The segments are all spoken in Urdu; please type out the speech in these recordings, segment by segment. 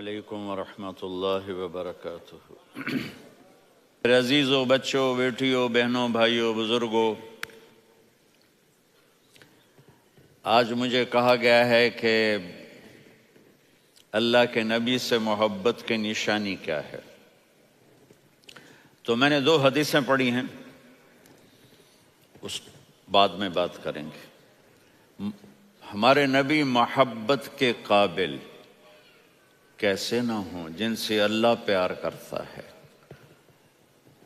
علیکم ورحمۃ اللہ وبرکاتہ۔ میرے عزیزوں، بچوں، بیٹیوں، بہنوں، بھائیوں، بزرگوں، آج مجھے کہا گیا ہے کہ اللہ کے نبی سے محبت کی نشانی کیا ہے، تو میں نے 2 حدیثیں پڑھی ہیں، اس بعد میں بات کریں گے۔ ہمارے نبی محبت کے قابل کیسے نہ ہوں جن سے اللہ پیار کرتا ہے۔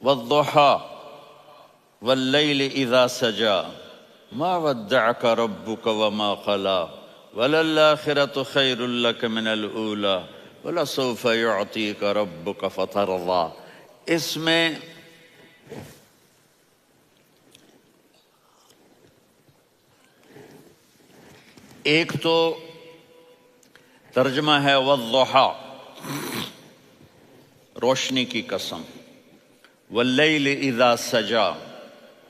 والضحیٰ واللیل اذا سجا ما ودعک ربک وما قلی وللآخرۃ خیر لک من الاولی ولسوف یعطیک ربک فترضی۔ اس میں ایک تو ترجمہ ہے والضحیٰ، روشنی کی قسم، واللیل اذا سجا،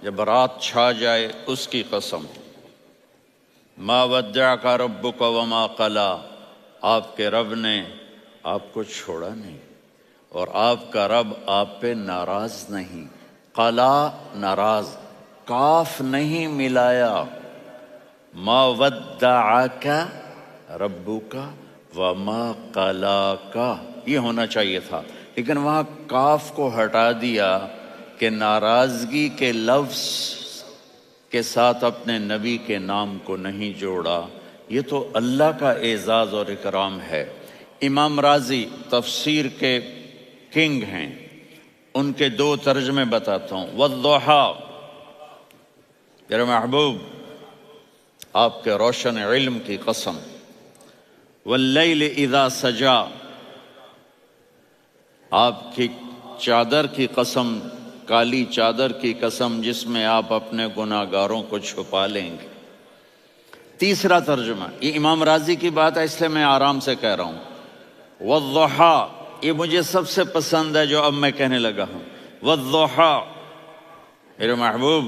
جب رات چھا جائے اس کی قسم، ما ودعک ربک وما قلی، آپ کے رب نے آپ کو چھوڑا نہیں اور آپ کا رب آپ پہ ناراض نہیں۔ قلا ناراض، کاف نہیں ملایا۔ ما ودعک ربک وما قلاک، یہ ہونا چاہیے تھا، لیکن وہاں کاف کو ہٹا دیا کہ ناراضگی کے لفظ کے ساتھ اپنے نبی کے نام کو نہیں جوڑا۔ یہ تو اللہ کا اعزاز اور اکرام ہے۔ امام رازی تفسیر کے کنگ ہیں، ان کے 2 ترجمے بتاتا ہوں۔ والضحیٰ، میرے محبوب آپ کے روشن علم کی قسم۔ واللیل اذا سجا، آپ کی چادر کی قسم، کالی چادر کی قسم جس میں آپ اپنے گناہگاروں کو چھپا لیں گے۔ تیسرا ترجمہ، یہ امام راضی کی بات ہے اس لیے میں آرام سے کہہ رہا ہوں۔ والضحیٰ، یہ مجھے سب سے پسند ہے جو اب میں کہنے لگا ہوں۔ والضحیٰ، میرے محبوب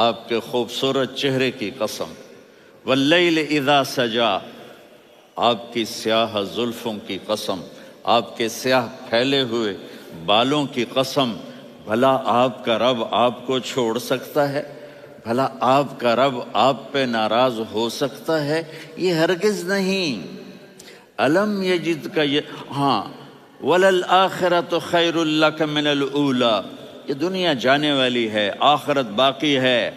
آپ کے خوبصورت چہرے کی قسم۔ واللیل اذا سجا، آپ کی سیاہ زلفوں کی قسم، آپ کے سیاہ پھیلے ہوئے بالوں کی قسم۔ بھلا آپ کا رب آپ کو چھوڑ سکتا ہے؟ بھلا آپ کا رب آپ پہ ناراض ہو سکتا ہے؟ یہ ہرگز نہیں۔ الم یجدک، ہاں، وللآخرۃ خیر لک من الاولی، یہ دنیا جانے والی ہے، آخرت باقی ہے۔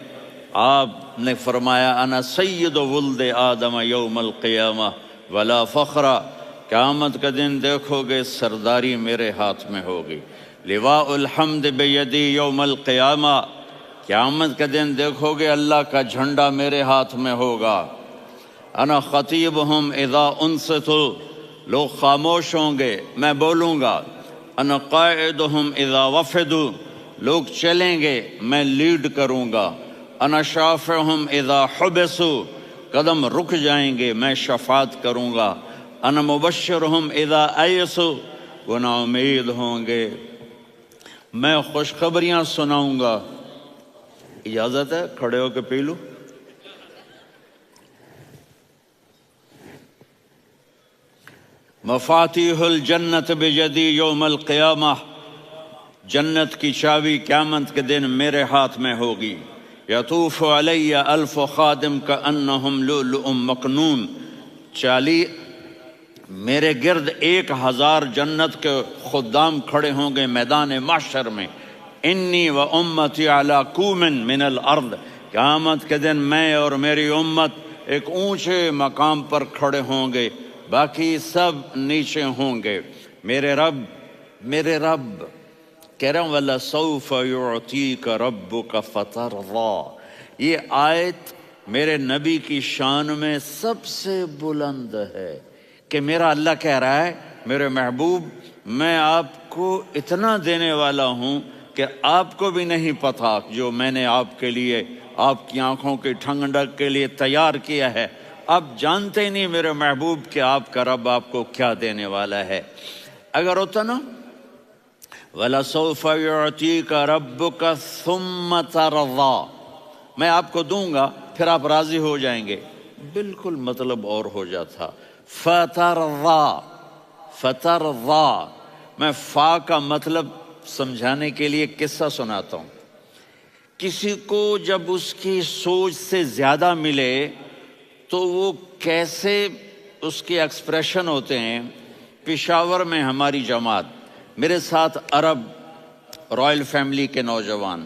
آپ نے فرمایا انا سید ولد آدم یوم القیامہ ولا فخر، قیامت کا دن دیکھو گے سرداری میرے ہاتھ میں ہوگی۔ لواء الحمد بیدی یوم القیامہ، قیامت کا دن دیکھو گے اللہ کا جھنڈا میرے ہاتھ میں ہوگا۔ انا خطیبہم اذا انصتوا، لوگ خاموش ہوں گے میں بولوں گا۔ انا قائدہم اذا وفدوا، لوگ چلیں گے میں لیڈ کروں گا۔ انا شافعہم اذا حبسوا، قدم رک جائیں گے میں شفاعت کروں گا۔ انا مبشرہم اذا ایسوا، وہ نا امید ہوں گے میں خوشخبریاں سناؤں گا۔ اجازت ہے کھڑے ہو کے پی لوں؟ مفاتیح الجنت بیدی یوم القیامہ، جنت کی چابی قیامت کے دن میرے ہاتھ میں ہوگی۔ یطوف علی الف خادم کانہم لؤلؤ مکنون، میرے گرد 1000 جنت کے خدام کھڑے ہوں گے میدان محشر میں۔ انی و امتی علی کوم من الارض، قیامت کے دن میں اور میری امت ایک اونچے مقام پر کھڑے ہوں گے، باقی سب نیچے ہوں گے۔ میرے رب کہہ رہا ہوں وَلَسَوْفَ يُعْطِيكَ رَبُّكَ فَتَرْضَىٰ، یہ آیت میرے نبی کی شان میں سب سے بلند ہے کہ میرا اللہ کہہ رہا ہے میرے محبوب میں آپ کو اتنا دینے والا ہوں کہ آپ کو بھی نہیں پتا جو میں نے آپ کے لیے، آپ کی آنکھوں کی ٹھنڈک کے لیے تیار کیا ہے۔ آپ جانتے ہی نہیں میرے محبوب کہ آپ کا رب آپ کو کیا دینے والا ہے۔ اگر ہوتا نا وَلَسَوْفَ يُعْطِيكَ رَبُّكَ ثُمَّ تَرْضَىٰ، میں آپ کو دوں گا پھر آپ راضی ہو جائیں گے، بالکل مطلب اور ہو جاتا۔ فَتَرْضَىٰ، فترضا، میں فا کا مطلب سمجھانے کے لیے قصہ سناتا ہوں۔ کسی کو جب اس کی سوچ سے زیادہ ملے تو وہ کیسے اس کے ایکسپریشن ہوتے ہیں۔ پشاور میں ہماری جماعت، میرے ساتھ عرب رائل فیملی کے نوجوان،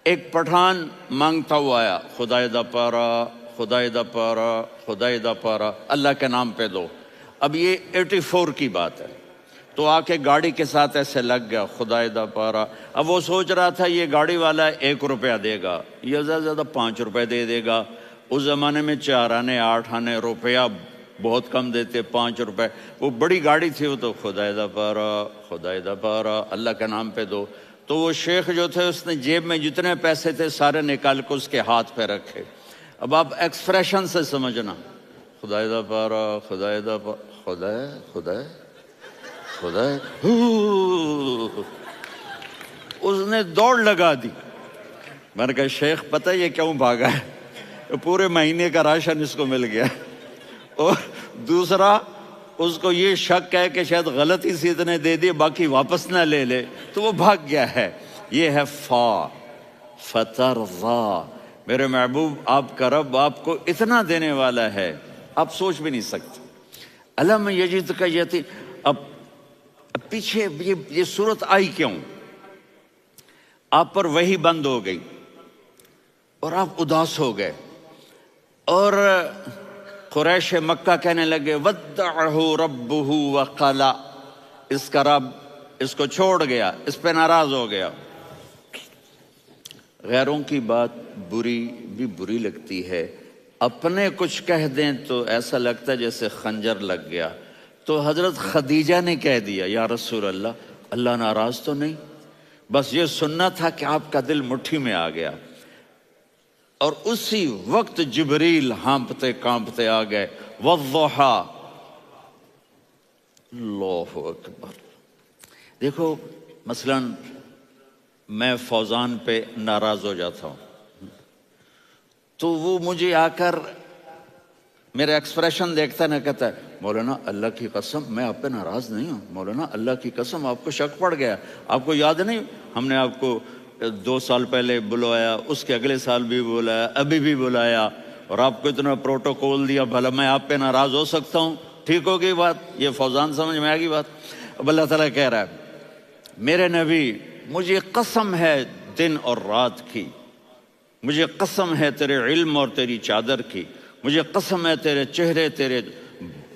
ایک پٹھان مانگتا ہوا آیا، خدائے دا پارا، خدائے دا پارا، خدائے دا پارا، اللہ کے نام پہ دو۔ اب یہ 84 کی بات ہے، تو آ کے گاڑی کے ساتھ ایسے لگ گیا، خدائے دا پارا۔ اب وہ سوچ رہا تھا یہ گاڑی والا 1 روپیہ دے گا، یہ زیادہ زیادہ 5 روپے دے دے گا۔ اس زمانے میں 4 آنے 8 آنے روپیہ بہت کم دیتے، 5 روپے، وہ بڑی گاڑی تھی، وہ تو خدائے دا پارا، خدائے دا پارا، اللہ کے نام پہ دو۔ تو وہ شیخ جو تھے اس نے جیب میں جتنے پیسے تھے سارے نکال کے اس کے ہاتھ پہ رکھے۔ اب آپ ایکسپریشن سے سمجھنا، خدائے دا پارا، خدائے دا پارا، خدائے خدائے خدائے، اس نے دوڑ لگا دی۔ میں نے کہا شیخ پتہ یہ کیوں بھاگا ہے؟ پورے مہینے کا راشن اس کو مل گیا، اور دوسرا اس کو یہ شک ہے کہ شاید غلطی سے اتنے دے دیے باقی واپس نہ لے لے، تو وہ بھاگ گیا ہے۔ یہ ہے فا، فترضا۔ میرے محبوب آپ کا رب آپ کو اتنا دینے والا ہے آپ سوچ بھی نہیں سکتے۔ الم یجدک یتیم، اب پیچھے یہ صورت آئی کیوں؟ آپ پر وحی بند ہو گئی اور آپ اداس ہو گئے، اور قریش مکہ کہنے لگے ودعہ ربہ وقلا، اس کا رب اس کو چھوڑ گیا، اس پہ ناراض ہو گیا۔ غیروں کی بات بری لگتی ہے، اپنے کچھ کہہ دیں تو ایسا لگتا ہے جیسے خنجر لگ گیا۔ تو حضرت خدیجہ نے کہہ دیا یا رسول اللہ، اللہ ناراض تو نہیں؟ بس یہ سننا تھا کہ آپ کا دل مٹھی میں آ گیا۔ اور اسی وقت جبریل ہانپتے کانپتے آ گئے، والضحیٰ، اللہ اکبر۔ دیکھو مثلا میں فوزان پہ ناراض ہو جاتا ہوں تو وہ مجھے آ کر میرا ایکسپریشن دیکھتا ہے، نہ کہتا ہے مولانا اللہ کی قسم میں آپ پہ ناراض نہیں ہوں، مولانا اللہ کی قسم آپ کو شک پڑ گیا، آپ کو یاد نہیں ہم نے آپ کو 2 سال پہلے بلایا، اس کے اگلے سال بھی بلایا، ابھی بھی بلایا، اور آپ کو اتنا پروٹوکول دیا، بھلا میں آپ پہ ناراض ہو سکتا ہوں؟ ٹھیک ہوگی بات، یہ فوزان سمجھ میں آ گئی بات۔ اب اللہ تعالیٰ کہہ رہا ہے میرے نبی مجھے قسم ہے دن اور رات کی، مجھے قسم ہے تیرے علم اور تیری چادر کی، مجھے قسم ہے تیرے چہرے تیرے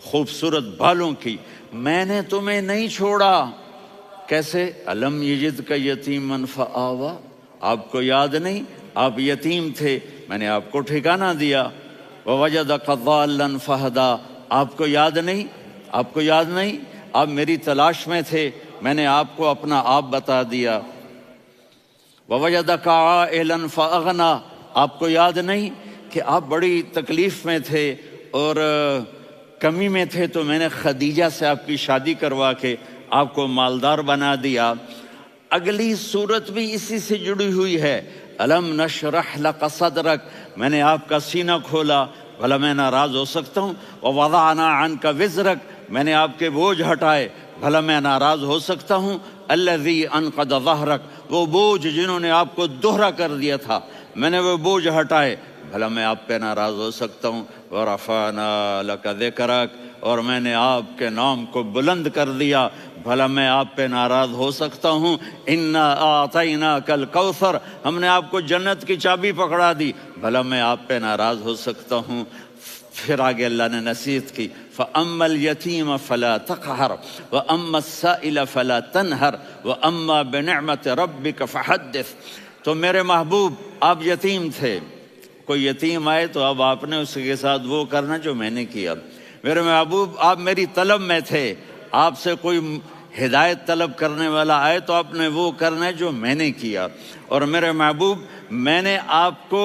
خوبصورت بالوں کی، میں نے تمہیں نہیں چھوڑا۔ کیسے؟ الم یجدک یتیما فآویٰ، آپ کو یاد نہیں آپ یتیم تھے، میں نے آپ کو ٹھکانہ دیا۔ ووجدک ضالا فہدیٰ، آپ کو یاد نہیں، آپ کو یاد نہیں آپ میری تلاش میں تھے، میں نے آپ کو اپنا آپ بتا دیا۔ ووجدک عائلا فاغنیٰ، آپ کو یاد نہیں کہ آپ بڑی تکلیف میں تھے اور کمی میں تھے، تو میں نے خدیجہ سے آپ کی شادی کروا کے آپ کو مالدار بنا دیا۔ اگلی صورت بھی اسی سے جڑی ہوئی ہے، الم نشرح لک صدرک، میں نے آپ کا سینہ کھولا، بھلا میں ناراض ہو سکتا ہوں؟ ووضعنا عنک وزرک، میں نے آپ کے بوجھ ہٹائے، بھلا میں ناراض ہو سکتا ہوں؟ الذی انقض ظہرک، وہ بوجھ جنہوں نے آپ کو دوہرا کر دیا تھا، میں نے وہ بوجھ ہٹائے، بھلا میں آپ پہ ناراض ہو سکتا ہوں؟ ورفعنا لک ذکرک، اور میں نے آپ کے نام کو بلند کر دیا، بھلا میں آپ پہ ناراض ہو سکتا ہوں؟ انا اعطیناک الکوثر، ہم نے آپ کو جنت کی چابی پکڑا دی، بھلا میں آپ پہ ناراض ہو سکتا ہوں؟ پھر آگے اللہ نے نصیحت کی، فَأَمَّا الْيَتِيمَ فَلَا تَقْهَرْ وَأَمَّا السَّائِلَ فَلَا تَنْهَرْ وَأَمَّا بِنِعْمَةِ رَبِّكَ فَحَدِّثْ۔ تو میرے محبوب آپ یتیم تھے، کوئی یتیم آئے تو اب آپ نے اس کے ساتھ وہ کرنا جو میں نے کیا۔ میرے محبوب آپ میری طلب میں تھے، آپ سے کوئی ہدایت طلب کرنے والا آئے تو آپ نے وہ کرنا ہے جو میں نے کیا۔ اور میرے محبوب میں نے آپ کو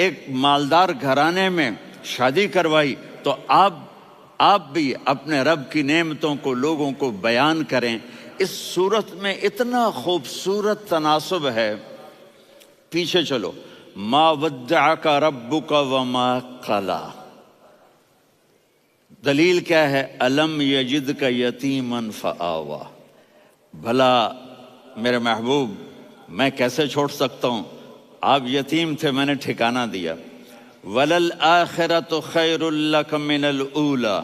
ایک مالدار گھرانے میں شادی کروائی، تو آپ بھی اپنے رب کی نعمتوں کو لوگوں کو بیان کریں۔ اس صورت میں اتنا خوبصورت تناسب ہے، پیچھے چلو، ما ودعک ربک وما قلی، دلیل کیا ہے؟ الم یجد کا یتیمن فآوا، بھلا میرے محبوب میں کیسے چھوڑ سکتا ہوں؟ آپ یتیم تھے، میں نے ٹھکانہ دیا۔ وَلَلْآخِرَةُ خَيْرٌ لَكَ مِنَ الْأُولَى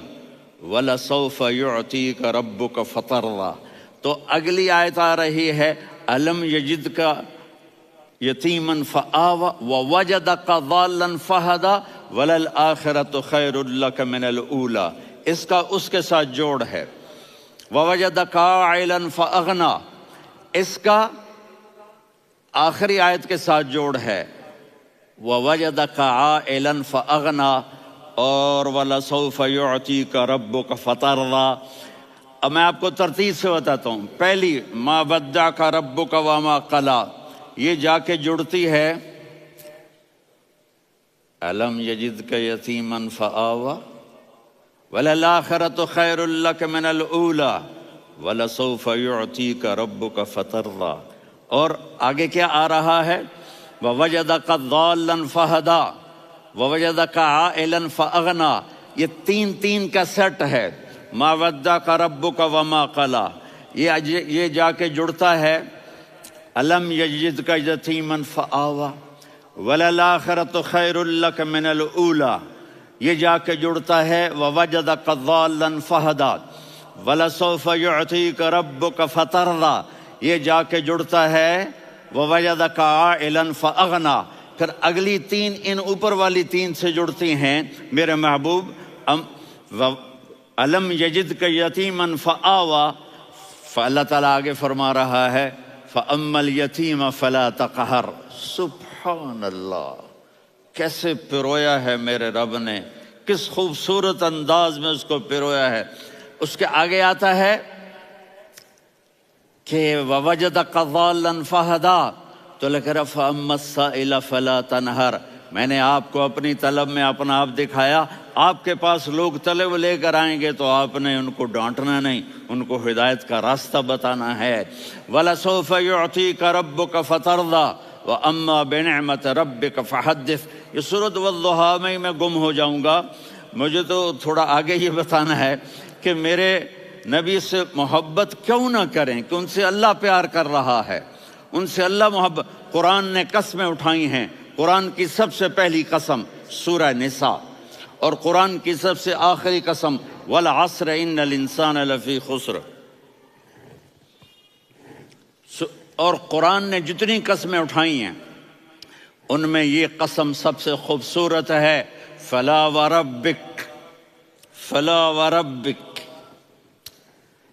وَلَسَوْفَ يُعْطِيكَ رَبُّكَ فَتَرْضَىٰ۔ تو اگلی آیت آ رہی ہے الم یجد کا یتیمن فآوا ووجدک ضالا فہدا وللآخرۃ خیر لک من الاولی، اس کا اس کے ساتھ جوڑ ہے۔ ووجدک عائلا فاغنا، اس کا آخری آیت کے ساتھ جوڑ ہے ووجدک عائلا فاغنا، اور وَلَسَوْفَ يُعْطِيكَ رَبُّكَ فَتَرْضَىٰ۔ اب میں آپ کو ترتیب سے بتاتا ہوں۔ پہلی ما ودعک ربک وما قلی، یہ جا کے جڑتی ہے الم یجدک یتیما فآوا وللآخرۃ خیر لک من الاولی ولسوف یعطیک ربک فترضیٰ، اور آگے کیا آ رہا ہے؟ ووجدک ضالا فہدا ووجدک عائلا فاغنا، یہ تین تین کا سیٹ ہے۔ ما ودعک ربک وما قلی، یہ جا کے جڑتا ہے الم یجدک یتیما فآوا وللآخرۃ خیر لک من الاولی، یہ جا کے جڑتا ہے ووجدک ضالا فہدا ولسوف یعطیک ربک فترضیٰ، یہ جا کے جڑتا ہے ووجدک عائلا فاغنا۔ پھر اگلی تین ان اوپر والی تین سے جڑتی ہیں میرے محبوب۔ الم یجدک یتیما فآوا، فاللہ تعالیٰ آگے فرما رہا ہے فَأَمَّا الْيَتِيمَ فَلَا تَقْهَرْ۔ سبحان اللہ، کیسے پرویا ہے میرے رب نے، کس خوبصورت انداز میں اس کو پرویا ہے۔ اس کے آگے آتا ہے کہ وَوَجَدَكَ ضَالًّا فَهَدَىٰ، تو لکھ رہا فَأَمَّا السَّائِلَ فَلَا تَنْهَرْ، میں نے آپ کو اپنی طلب میں اپنا آپ دکھایا۔ آپ کے پاس لوگ طلب لے کر آئیں گے تو آپ نے ان کو ڈانٹنا نہیں، ان کو ہدایت کا راستہ بتانا ہے۔ وَلَسَوْفَ يُعْطِيكَ رَبُّكَ فَتَرْضَىٰ وَأَمَّا بِنِعْمَةِ رَبِّكَ فَحَدِّثْ۔ یہ سورۃ والضحیٰ میں گم ہو جاؤں گا، مجھے تو تھوڑا آگے یہ بتانا ہے کہ میرے نبی سے محبت کیوں نہ کریں، کہ ان سے اللہ پیار کر رہا ہے، ان سے اللہ محبت۔ قرآن نے قسمیں اٹھائی ہیں، قرآن کی سب سے پہلی قسم سورہ نساء، اور قرآن کی سب سے آخری قسم والعصر ان الانسان لفی خسر۔ اور قرآن نے جتنی قسمیں اٹھائی ہیں ان میں یہ قسم سب سے خوبصورت ہے، فلا وربک فلا وربک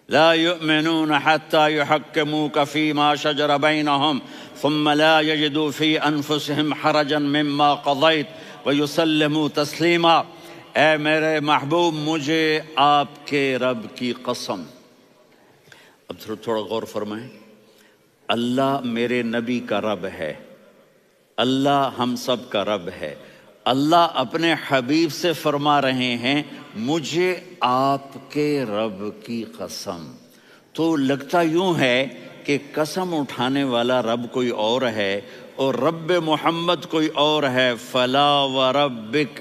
لا يؤمنون حتى يحكموك فيما شجر بينهم ثم لا يجدوا في انفسهم حرجا مما قضيت ويسلموا تسلیما۔ اے میرے محبوب، مجھے آپ کے رب کی قسم۔ اب تھوڑا غور فرمائیں، اللہ میرے نبی کا رب ہے، اللہ ہم سب کا رب ہے۔ اللہ اپنے حبیب سے فرما رہے ہیں مجھے آپ کے رب کی قسم۔ تو لگتا یوں ہے کہ قسم اٹھانے والا رب کوئی اور ہے اور رب محمد کوئی اور ہے۔ فلا وربک،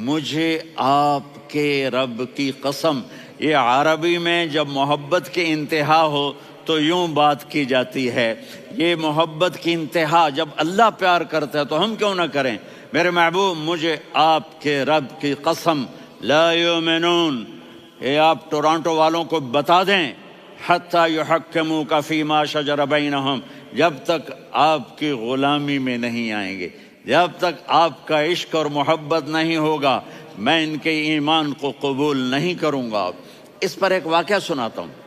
مجھے آپ کے رب کی قسم۔ یہ عربی میں جب محبت کی انتہا ہو تو یوں بات کی جاتی ہے، یہ محبت کی انتہا جب اللہ پیار کرتا ہے تو ہم کیوں نہ کریں۔ میرے محبوب، مجھے آپ کے رب کی قسم، لا یؤمنون، یہ آپ ٹورانٹو والوں کو بتا دیں، حتی یحکموک فیما شجر بینہم، جب تک آپ کی غلامی میں نہیں آئیں گے، جب تک آپ کا عشق اور محبت نہیں ہوگا، میں ان کے ایمان کو قبول نہیں کروں گا۔ اس پر ایک واقعہ سناتا ہوں۔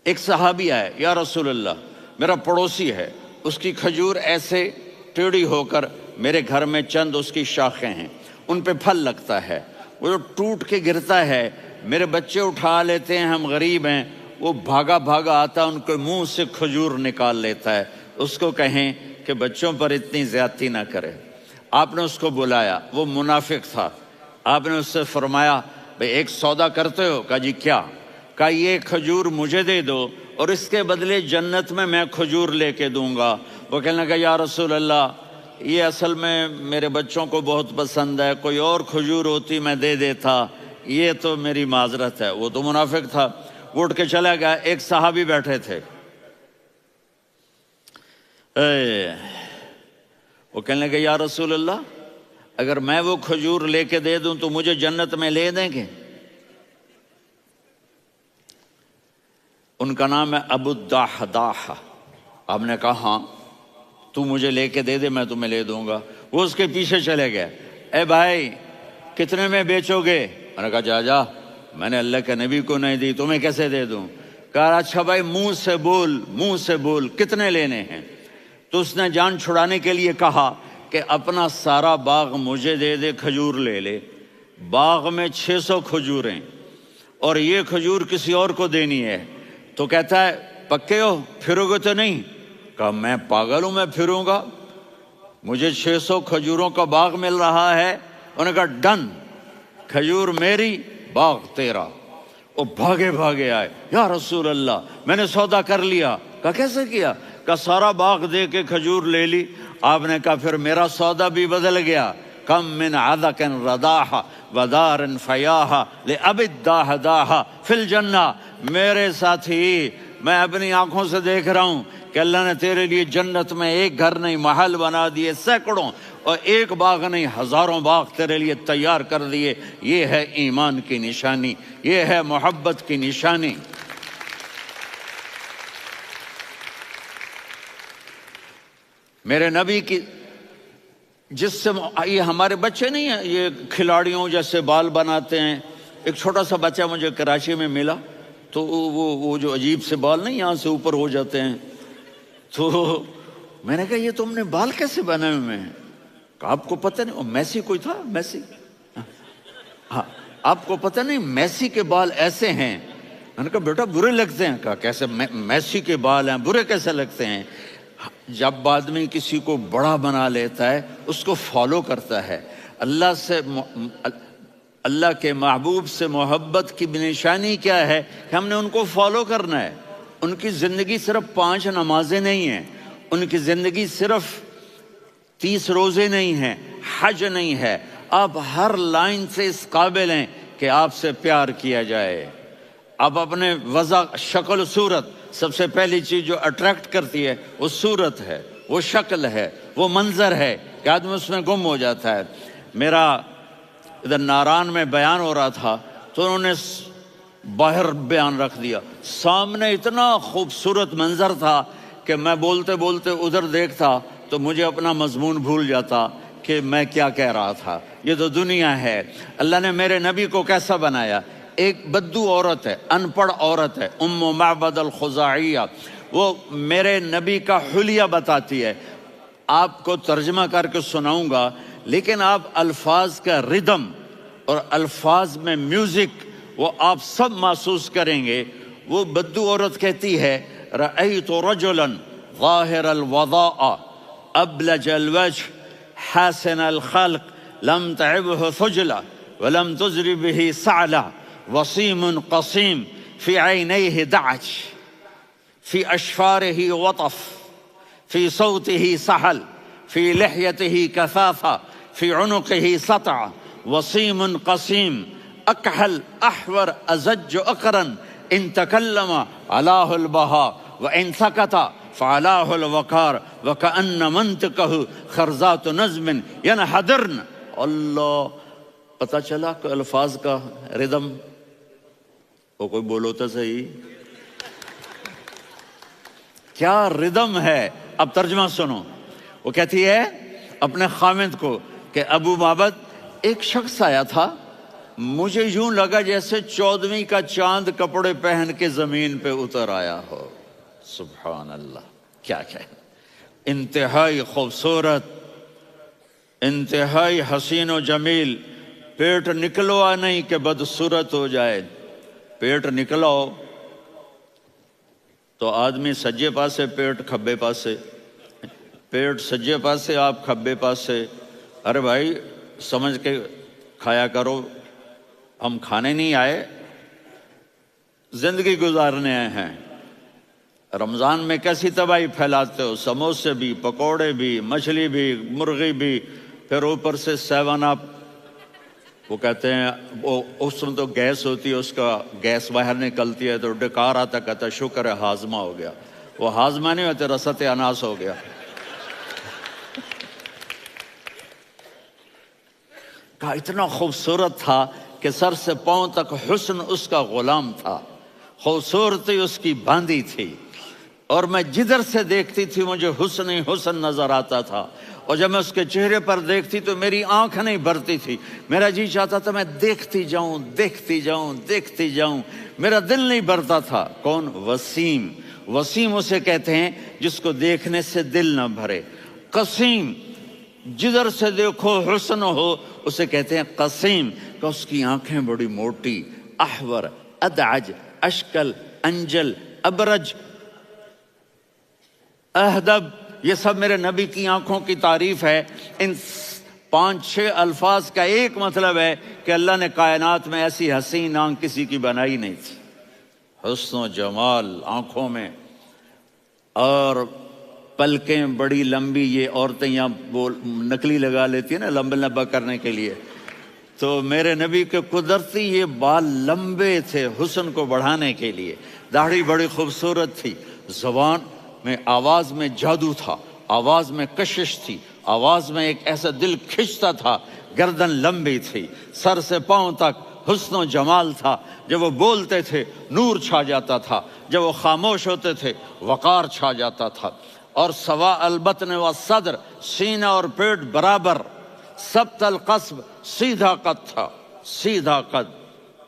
ایک صحابی آئے، یا رسول اللہ، میرا پڑوسی ہے، اس کی کھجور ایسے ٹیڑھی ہو کر میرے گھر میں چند اس کی شاخیں ہیں، ان پہ پھل لگتا ہے، وہ جو ٹوٹ کے گرتا ہے میرے بچے اٹھا لیتے ہیں، ہم غریب ہیں، وہ بھاگا بھاگا آتا ہے، ان کے منہ سے کھجور نکال لیتا ہے۔ اس کو کہیں کہ بچوں پر اتنی زیادتی نہ کرے۔ آپ نے اس کو بلایا، وہ منافق تھا، آپ نے اس سے فرمایا بھئی ایک سودا کرتے ہو؟ کہا جی کیا؟ کہا یہ کھجور مجھے دے دو اور اس کے بدلے جنت میں کھجور لے کے دوں گا۔ وہ کہنے لگا یا رسول اللہ، یہ اصل میں میرے بچوں کو بہت پسند ہے، کوئی اور کھجور ہوتی میں دے دیتا، یہ تو میری معذرت ہے، وہ تو منافق تھا، وہ اٹھ کے چلا گیا۔ ایک صحابی بیٹھے تھے، وہ کہنے لگے یا رسول اللہ، اگر میں وہ کھجور لے کے دے دوں تو مجھے جنت میں لے دیں گے؟ ان کا نام ہے ابو الدحداح۔ آپ نے کہا ہاں، تو مجھے لے کے دے دے، میں تمہیں لے دوں گا۔ وہ اس کے پیچھے چلے گئے، اے بھائی کتنے میں بیچو گے؟ میں نے کہا جا میں نے اللہ کے نبی کو نہیں دی، تمہیں کیسے دے دوں؟ کہا اچھا بھائی منہ سے بول کتنے لینے ہیں؟ تو اس نے جان چھڑانے کے لیے کہا کہ اپنا سارا باغ مجھے دے دے، کھجور لے لے۔ باغ میں 600 کھجوریں اور یہ کھجور کسی اور کو دینی ہے۔ تو کہتا ہے پکے ہو، پھرو گے تو نہیں؟ کہا میں پاگل ہوں، میں پھروں گا؟ مجھے 600 کھجوروں کا باغ مل رہا ہے۔ انہوں نے کہا ڈن، کھجور میری، باغ تیرا۔ وہ بھاگے آئے، یا رسول اللہ میں نے سودا کر لیا۔ کہا کیسے کیا؟ کہا سارا باغ دے کے کھجور لے لی۔ آپ نے کہا پھر میرا سودا بھی بدل گیا۔ کم من عدق رداح ودار فیاح لأبی الدحداح فی الجنہ۔ میرے ساتھی، میں اپنی آنکھوں سے دیکھ رہا ہوں کہ اللہ نے تیرے لیے جنت میں ایک گھر نہیں محل بنا دیے سینکڑوں، اور ایک باغ نہیں ہزاروں باغ تیرے لیے تیار کر دیے۔ یہ ہے ایمان کی نشانی، یہ ہے محبت کی نشانی۔ میرے نبی کی جس سے یہ ہمارے بچے نہیں ہیں، یہ کھلاڑیوں جیسے بال بناتے ہیں۔ ایک چھوٹا سا بچہ مجھے کراچی میں ملا، تو وہ جو عجیب سے بال نہیں یہاں سے اوپر ہو جاتے ہیں، تو میں نے کہا یہ تم نے بال کیسے بنائے ہوئے ہیں؟ کہا آپ کو پتہ نہیں، میسی کوئی تھا، میسی، ہاں آپ کو پتہ نہیں میسی کے بال ایسے ہیں؟ میں نے کہا بیٹا برے لگتے ہیں۔ کہا کیسے؟ میسی کے بال ہیں، برے کیسے لگتے ہیں؟ جب آدمی کسی کو بڑا بنا لیتا ہے اس کو فالو کرتا ہے۔ اللہ کے محبوب سے محبت کی نشانی کیا ہے کہ ہم نے ان کو فالو کرنا ہے۔ ان کی زندگی صرف 5 نمازیں نہیں ہیں، ان کی زندگی صرف 30 روزے نہیں ہیں، حج نہیں ہے۔ آپ ہر لائن سے اس قابل ہیں کہ آپ سے پیار کیا جائے۔ آپ اپنے وضع، شکل و صورت، سب سے پہلی چیز جو اٹریکٹ کرتی ہے وہ صورت ہے، وہ شکل ہے، وہ منظر ہے کہ آدمی اس میں گم ہو جاتا ہے۔ میرا ادھر ناران میں بیان ہو رہا تھا تو انہوں نے باہر بیان رکھ دیا، سامنے اتنا خوبصورت منظر تھا کہ میں بولتے بولتے ادھر دیکھتا تو مجھے اپنا مضمون بھول جاتا کہ میں کیا کہہ رہا تھا۔ یہ تو دنیا ہے۔ اللہ نے میرے نبی کو کیسا بنایا؟ ایک بدو عورت ہے، ان پڑھ عورت ہے، ام معبد الخزاعیہ، وہ میرے نبی کا حلیہ بتاتی ہے۔ آپ کو ترجمہ کر کے سناؤں گا، لیکن آپ الفاظ کا ردم اور الفاظ میں میوزک وہ آپ سب محسوس کریں گے۔ وہ بدو عورت کہتی ہے رأیت رجلا ظاہر الوضاء ابلج الوجه حاسن الخلق لم تعبه ثجلة ولم تزر به سعلة وصيم قصيم في عينيه دعج في أشفاره وطف في صوته سحل في لحيته كثافة في عنقه سطع وصيم قصيم أكحل أحور أزج أقرن إن تكلم علاه البهاء وإن سكت فعلاه الوقار وكأن منطقه خرزات نظم ينحدرن۔ اللہ، پتہ چلا کہ الفاظ کا ردم، وہ کوئی بولو تو صحیح، کیا ردم ہے۔ اب ترجمہ سنو۔ وہ کہتی ہے اپنے خامد کو کہ ابو معبد، ایک شخص آیا تھا، مجھے یوں لگا جیسے 14ویں کا چاند کپڑے پہن کے زمین پہ اتر آیا ہو۔ سبحان اللہ، کیا انتہائی خوبصورت، انتہائی حسین و جمیل۔ پیٹ نکلوا نہیں کہ بدصورت ہو جائے، پیٹ نکلاؤ تو آدمی سجے پاسے پیٹ، کھبے پاسے پیٹ، سجے پاسے آپ کھبے پاسے۔ ارے بھائی سمجھ کے کھایا کرو، ہم کھانے نہیں آئے، زندگی گزارنے آئے ہیں۔ رمضان میں کیسی تباہی پھیلاتے ہو، سموسے بھی، پکوڑے بھی، مچھلی بھی، مرغی بھی، پھر اوپر سے 7 اپ۔ وہ کہتے ہیں وہ اس میں تو گیس ہوتی ہے، اس کا گیس باہر نکلتی ہے تو ڈکار آتا، کہتا ہے شکر ہے ہاضمہ ہو گیا. وہ ہاضمہ نہیں ہوتے، رسط اناس ہو گیا. کہا اتنا خوبصورت تھا کہ سر سے پاؤں تک حسن اس کا غلام تھا، خوبصورتی اس کی باندھی تھی، اور میں جدھر سے دیکھتی تھی مجھے حسن ہی حسن نظر آتا تھا. اور جب میں اس کے چہرے پر دیکھتی تو میری آنکھ نہیں بھرتی تھی، میرا جی چاہتا تھا میں دیکھتی جاؤں دیکھتی جاؤں دیکھتی جاؤں، میرا دل نہیں بھرتا تھا. کون؟ وسیم. وسیم اسے کہتے ہیں جس کو دیکھنے سے دل نہ بھرے. قسیم، جدھر سے دیکھو حسن ہو، اسے کہتے ہیں قسیم، کہ اس کی آنکھیں بڑی موٹی، احور، ادعج، اشکل، انجل، ابرج، اہدب، یہ سب میرے نبی کی آنکھوں کی تعریف ہے. ان 5-6 الفاظ کا ایک مطلب ہے کہ اللہ نے کائنات میں ایسی حسین آنکھ کسی کی بنائی نہیں تھی. حسن و جمال آنکھوں میں، اور پلکیں بڑی لمبی. یہ عورتیں یہاں نکلی لگا لیتی ہیں نا لمبا کرنے کے لیے، تو میرے نبی کے قدرتی یہ بال لمبے تھے حسن کو بڑھانے کے لیے. داڑھی بڑی خوبصورت تھی. زبان میں، آواز میں جادو تھا، آواز میں کشش تھی، آواز میں ایک ایسا دل کھنچتا تھا. گردن لمبی تھی، سر سے پاؤں تک حسن و جمال تھا. جب وہ بولتے تھے نور چھا جاتا تھا، جب وہ خاموش ہوتے تھے وقار چھا جاتا تھا. اور سوا البطن و صدر، سینہ اور پیٹ برابر، سبت القصب، سیدھا قد تھا، سیدھا قد،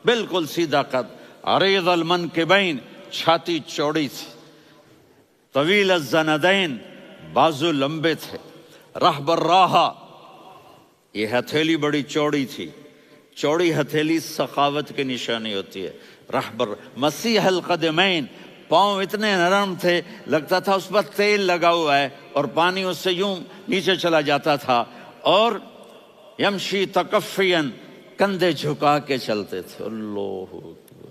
بالکل سیدھا قد. عریض المنکبین، چھاتی چوڑی تھی. طویل الزندین، بازو لمبے تھے. رحب الراحہ، یہ ہتھیلی بڑی چوڑی تھی. چوڑی ہتھیلی سخاوت کی نشانی ہوتی ہے. رحب مسیح القدمین، پاؤں اتنے نرم تھے لگتا تھا اس پر تیل لگا ہوا ہے، اور پانی اس سے یوں نیچے چلا جاتا تھا. اور یمشی تکفین، کندھے جھکا کے چلتے تھے. اللہ اکبر.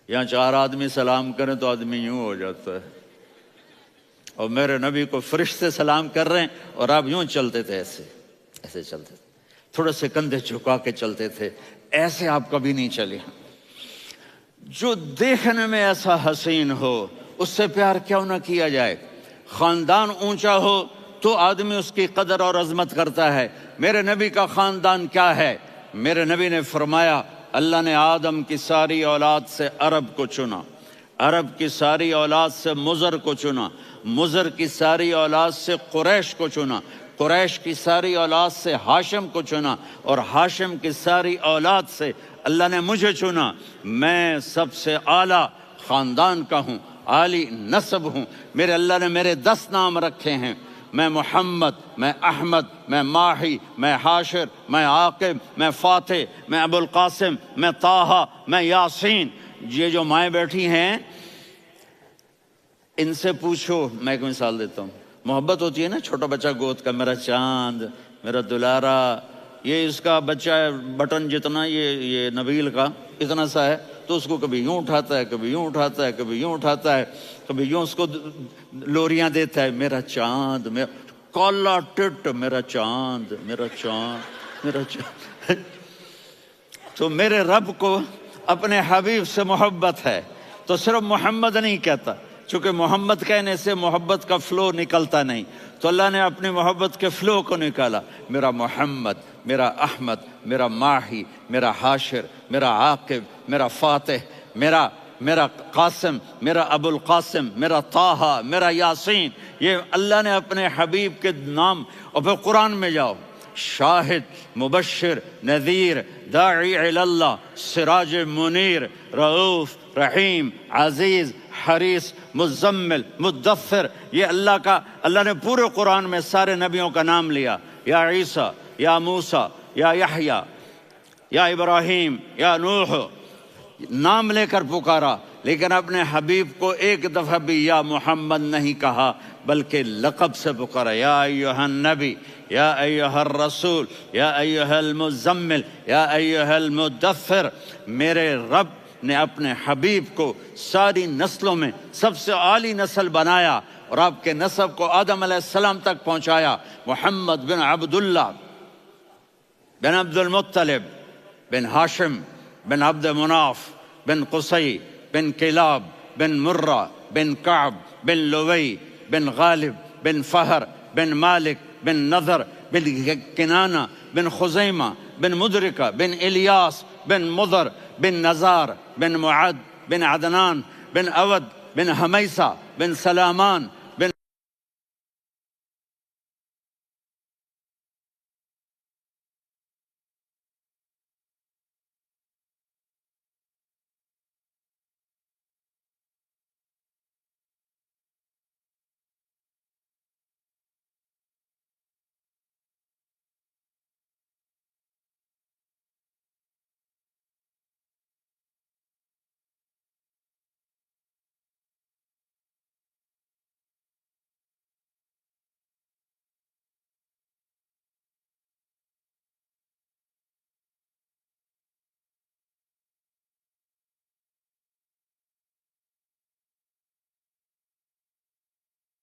یہاں 4 آدمی سلام کریں تو آدمی یوں ہو جاتا ہے، اور میرے نبی کو فرشتے سلام کر رہے ہیں اور آپ یوں چلتے تھے، ایسے ایسے چلتے تھے، تھوڑے سے کندھے جھکا کے چلتے تھے. ایسے آپ کبھی نہیں چلے. جو دیکھنے میں ایسا حسین ہو اس سے پیار کیوں نہ کیا جائے. خاندان اونچا ہو تو آدمی اس کی قدر اور عظمت کرتا ہے. میرے نبی کا خاندان کیا ہے؟ میرے نبی نے فرمایا اللہ نے آدم کی ساری اولاد سے عرب کو چنا، عرب کی ساری اولاد سے مضر کو چنا، مضر کی ساری اولاد سے قریش کو چنا، قریش کی ساری اولاد سے ہاشم کو چنا، اور ہاشم کی ساری اولاد سے اللہ نے مجھے چنا. میں سب سے اعلیٰ خاندان کا ہوں، عالی نسب ہوں. میرے اللہ نے میرے 10 نام رکھے ہیں. میں محمد، میں احمد، میں ماہی، میں حاشر، میں عاقب، میں فاتح، میں ابو القاسم، میں طٰہٰ، میں یاسین. یہ جو مائیں بیٹھی ہیں ان سے پوچھو. میں ایک مثال دیتا ہوں. محبت ہوتی ہے نا چھوٹا بچہ گود کا، میرا چاند، میرا دلارا. یہ اس کا بچہ بٹن جتنا، یہ نبیل کا اتنا سا ہے، تو اس کو کبھی یوں اٹھاتا ہے، کبھی یوں اٹھاتا ہے، کبھی یوں اٹھاتا ہے، کبھی یوں اس کو لوریاں دیتا ہے. میرا چاند، میرا کالا ٹٹ، میرا چاند، میرا چاند، میرا چاند. تو میرے رب کو اپنے حبیب سے محبت ہے تو صرف محمد نہیں کہتا، چونکہ محمد کہنے سے محبت کا فلو نکلتا نہیں، تو اللہ نے اپنی محبت کے فلو کو نکالا. میرا محمد، میرا احمد، میرا ماہی، میرا حاشر، میرا عاقب، میرا فاتح، میرا قاسم، میرا ابو القاسم، میرا طٰہٰ، میرا یاسین. یہ اللہ نے اپنے حبیب کے نام. اور پھر قرآن میں جاؤ، شاہد، مبشر، نذیر، داعی الی اللہ، سراج منیر، رؤوف، رحیم، عزیز، حریص، مزمل، مدثر. یہ اللہ نے پورے قرآن میں سارے نبیوں کا نام لیا. یا عیسیٰ، یا موسیٰ، یا یحییٰ، یا ابراہیم، یا نوح، نام لے کر پکارا. لیکن اپنے حبیب کو ایک دفعہ بھی یا محمد نہیں کہا بلکہ لقب سے پکارا. یا ایھا النبی، یا ایھا الرسول، یا ایھا المزمل، یا ایھا المدثر. میرے رب نے اپنے حبیب کو ساری نسلوں میں سب سے عالی نسل بنایا اور آپ کے نسب کو آدم علیہ السلام تک پہنچایا. محمد بن عبداللہ بن عبد المطلب بن ہاشم بن عبد مناف بن قصی بن کلاب بن مرہ بن کعب بن لوی بن غالب بن فہر بن مالک بن نضر بن کنانہ بن خزیمہ بن مدرکہ بن الیاس بن مضر بن نزار بن معد بن عدنان بن اود بن حمیسہ بن سلامان بن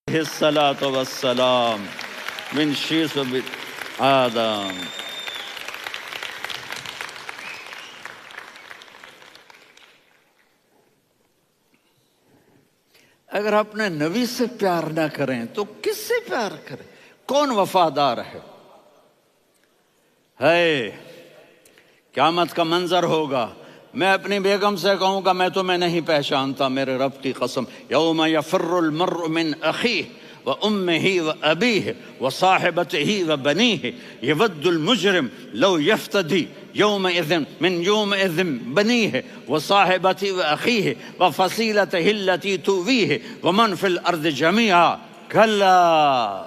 الصلاة والسلام من شیس و آدم. اگر اپنے نبی سے پیار نہ کریں تو کس سے پیار کریں؟ کون وفادار ہے؟ قیامت کا منظر ہوگا، میں اپنی بیگم سے کہوں گا میں تمہیں نہیں پہچانتا، میرے رب کی قسم، یوم یفر المرء من اخیہ وامہ وابیہ وصاحبتہ وبنیہ یود المجرم لو یفتدی یومئذ من یومئذ بنیہ وصاحبتہ واخیہ وفصیلتہ التی تؤویہ ومن فی الارض جمیعا کلا.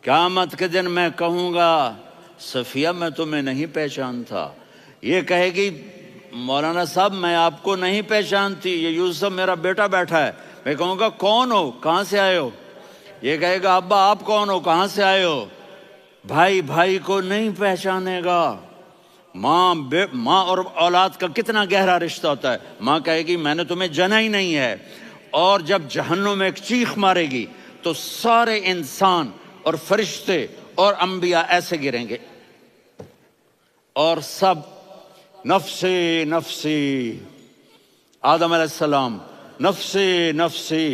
قیامت کے دن میں کہوں گا صفیہ میں تمہیں نہیں پہچانتا، یہ کہے گی مولانا صاحب میں آپ کو نہیں پہچانتی، یہ یوسف میرا بیٹا بیٹھا ہے. میں کہوں گا کون ہو، کہاں سے آئے ہو؟ یہ کہے گا ابا آپ کون ہو، کہاں سے آئے ہو؟ بھائی بھائی کو نہیں پہچانے گا. ماں اور اولاد کا کتنا گہرا رشتہ ہوتا ہے. ماں کہے گی میں نے تمہیں جنا ہی نہیں ہے. اور جب جہنم میں ایک چیخ مارے گی تو سارے انسان اور فرشتے اور انبیاء ایسے گریں گے اور سب نفسی نفسی. آدم علیہ السلام نفسی نفسی،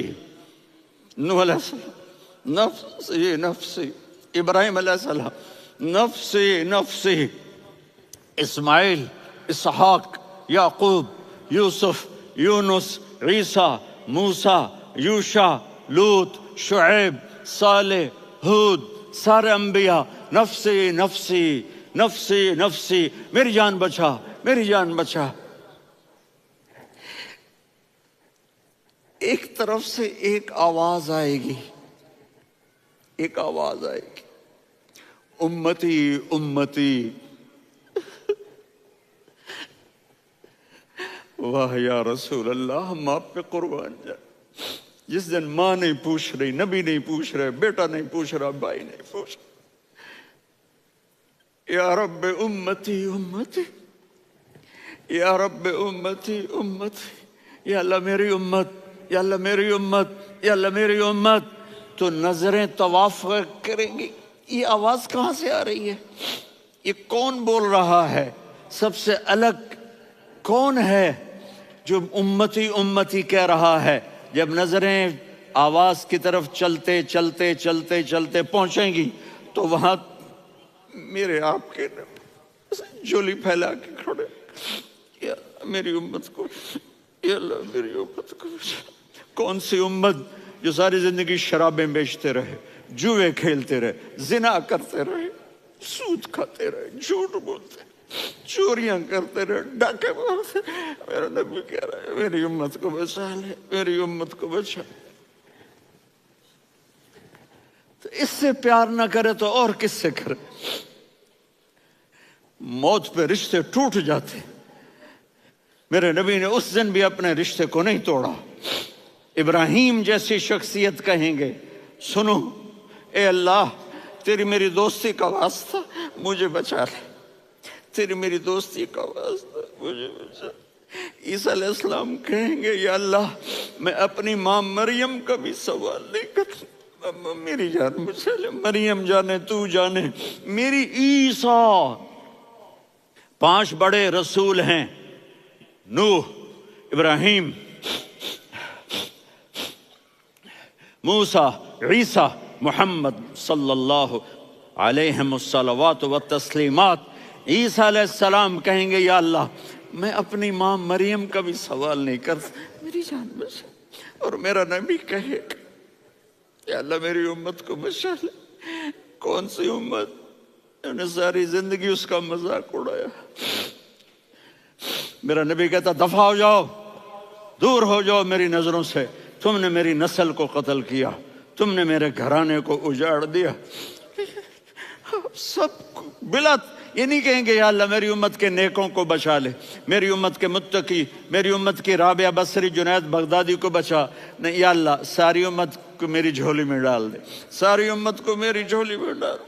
نوح علیہ السلام نفسی نفسی، ابراہیم علیہ السلام نفسی نفسی، اسماعیل، اسحاق، یعقوب، یوسف، یونس، عیسیٰ، موسیٰ، یوشع، لوط، شعیب، صالح، ہود، سارے انبیاء نفسی نفسی نفسی نفسی، میری جان بچا میری جان بچا. ایک طرف سے ایک آواز آئے گی، ایک آواز آئے گی، امتی امتی. واہ یا رسول اللہ، ہم آپ پہ قربان جائیں. جس دن ماں نہیں پوچھ رہی، نبی نہیں پوچھ رہے، بیٹا نہیں پوچھ رہا، بھائی نہیں پوچھ رہا، یا رب امتی امتی، یا رب امتی امتی، یا اللہ میری امت، یا اللہ میری امت، یا اللہ میری امت. تو نظریں طواف کریں گی، یہ آواز کہاں سے آ رہی ہے؟ یہ کون بول رہا ہے؟ سب سے الگ کون ہے جو امتی امتی کہہ رہا ہے؟ جب نظریں آواز کی طرف چلتے چلتے چلتے چلتے پہنچیں گی تو وہاں میرے آپ کے جولی پھیلا کے کھڑے، یا میری امت کو، یا اللہ میری امت کو. کون سی امت جو ساری زندگی شرابیں بیچتے رہے، جوئے کھیلتے رہے، زنا کرتے رہے، سود کھاتے رہے، جھوٹ بولتے، چوریاں کرتے رہے، ڈاکے مارتے. میرا نبی کہہ رہا ہے میری امت کو بچا لے، میری امت کو بچا. تو اس سے پیار نہ کرے تو اور کس سے کرے؟ موت پہ رشتے ٹوٹ جاتے. میرے نبی نے اس دن بھی اپنے رشتے کو نہیں توڑا. ابراہیم جیسی شخصیت کہیں گے سنو اے اللہ تیری میری دوستی کا واسطہ مجھے بچا لے، تیری میری دوستی کا واسطہ مجھے بچا. عیسیٰ علیہ السلام کہیں گے یا اللہ میں اپنی ماں مریم کا بھی سوال نہیں کرتا، میری جان بچا لے. مریم جانے تو جانے، میری عیسیٰ 5 بڑے رسول ہیں، نوح، ابراہیم، موسیٰ، عیسیٰ، محمد صلی اللہ علیہ الصلوات والتسلیمات۔ عیسیٰ علیہ السلام کہیں گے یا اللہ میں اپنی ماں مریم کا بھی سوال نہیں کرتا، میری جان بچا۔ اور میرا نبی کہے یا اللہ میری امت کو بچا لے۔ کون سی امت؟ انہوں نے ساری زندگی اس کا مذاق اڑایا۔ میرا نبی کہتا دفع ہو جاؤ، دور ہو جاؤ میری نظروں سے، تم نے میری نسل کو قتل کیا، تم نے میرے گھرانے کو اجاڑ دیا۔ سب بلت یہ نہیں کہیں گے یا اللہ میری امت کے نیکوں کو بچا لے، میری امت کے متقی، میری امت کی رابعہ بصری، جنید بغدادی کو بچا، نہیں یا اللہ ساری امت کو میری جھولی میں ڈال دے، ساری امت کو میری جھولی میں ڈال۔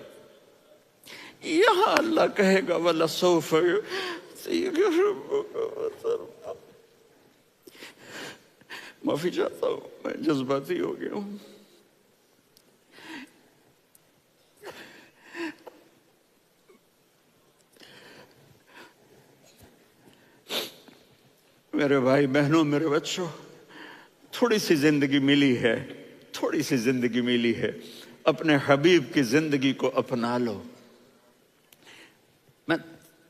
یہاں اللہ کہے گا وَلَسَوْفَ يُعْطِيكَ رَبُّكَ فَتَرْضَىٰ۔ معافی چاہتا ہوں، میں جذباتی ہو گیا ہوں۔ میرے بھائی بہنوں، میرے بچوں، تھوڑی سی زندگی ملی ہے، تھوڑی سی زندگی ملی ہے، اپنے حبیب کی زندگی کو اپنا لو۔ میں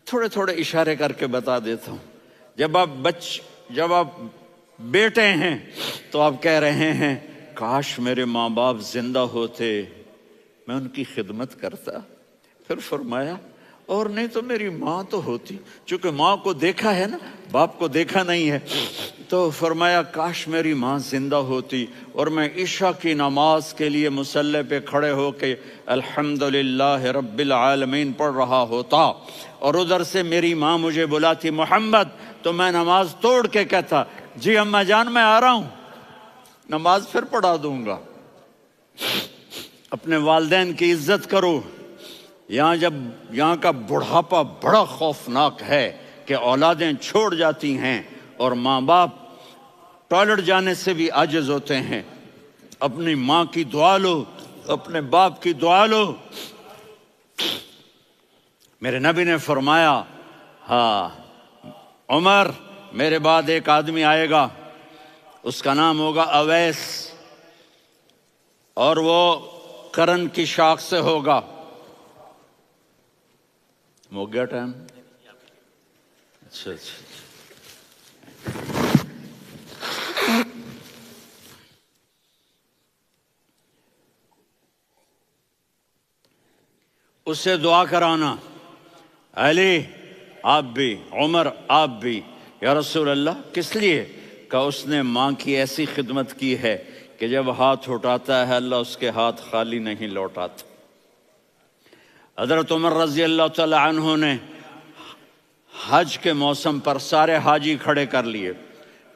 تھوڑے تھوڑے اشارے کر کے بتا دیتا ہوں۔ جب آپ بیٹے ہیں تو آپ کہہ رہے ہیں کاش میرے ماں باپ زندہ ہوتے، میں ان کی خدمت کرتا۔ پھر فرمایا اور نہیں تو میری ماں تو ہوتی، چونکہ ماں کو دیکھا ہے نا، باپ کو دیکھا نہیں ہے، تو فرمایا کاش میری ماں زندہ ہوتی اور میں عشاء کی نماز کے لیے مصلی پہ کھڑے ہو کے الحمدللہ رب العالمین پڑھ رہا ہوتا، اور ادھر سے میری ماں مجھے بلاتی محمد، تو میں نماز توڑ کے کہتا جی اماں جان میں آ رہا ہوں، نماز پھر پڑھا دوں گا۔ اپنے والدین کی عزت کرو۔ یہاں کا بڑھاپا بڑا خوفناک ہے کہ اولادیں چھوڑ جاتی ہیں اور ماں باپ ٹوائلٹ جانے سے بھی عاجز ہوتے ہیں۔ اپنی ماں کی دعا لو، اپنے باپ کی دعا لو۔ میرے نبی نے فرمایا ہاں عمر میرے بعد ایک آدمی آئے گا، اس کا نام ہوگا اویس، اور وہ کرن کی شاخ سے ہوگا۔ ہو گیا ٹائم؟ اچھا اس سے دعا کرانا، علی آپ بھی، عمر آپ بھی، یا رسول اللہ کس لیے؟ کہ اس نے ماں کی ایسی خدمت کی ہے کہ جب ہاتھ اٹھاتا ہے اللہ اس کے ہاتھ خالی نہیں لوٹاتا۔ حضرت عمر رضی اللہ تعالی عنہ نے حج کے موسم پر سارے حاجی کھڑے کر لیے،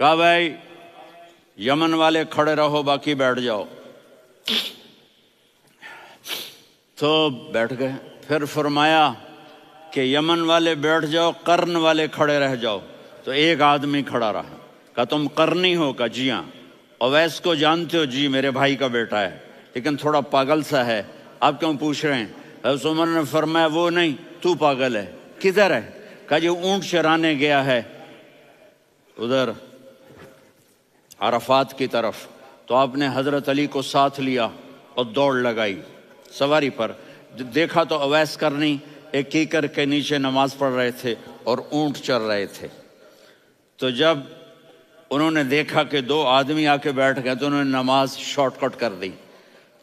کہا بھائی یمن والے کھڑے رہو باقی بیٹھ جاؤ، تو بیٹھ گئے۔ پھر فرمایا کہ یمن والے بیٹھ جاؤ، قرن والے کھڑے رہ جاؤ، تو ایک آدمی کھڑا رہا۔ کہا تم قرنی ہو؟ کہا جی ہاں۔ اویس کو جانتے ہو؟ جی میرے بھائی کا بیٹا ہے لیکن تھوڑا پاگل سا ہے، آپ کیوں پوچھ رہے ہیں؟ حضرت عمر نے فرمایا وہ نہیں، تو پاگل ہے۔ کدھر ہے؟ کہا جی اونٹ چرانے گیا ہے ادھر عرفات کی طرف، تو آپ نے حضرت علی کو ساتھ لیا اور دوڑ لگائی سواری پر۔ دیکھا تو اویس کرنی ایک کیکر کے نیچے نماز پڑھ رہے تھے اور اونٹ چر رہے تھے۔ تو جب انہوں نے دیکھا کہ 2 آدمی آ کے بیٹھ گئے تو انہوں نے نماز شارٹ کٹ کر دی۔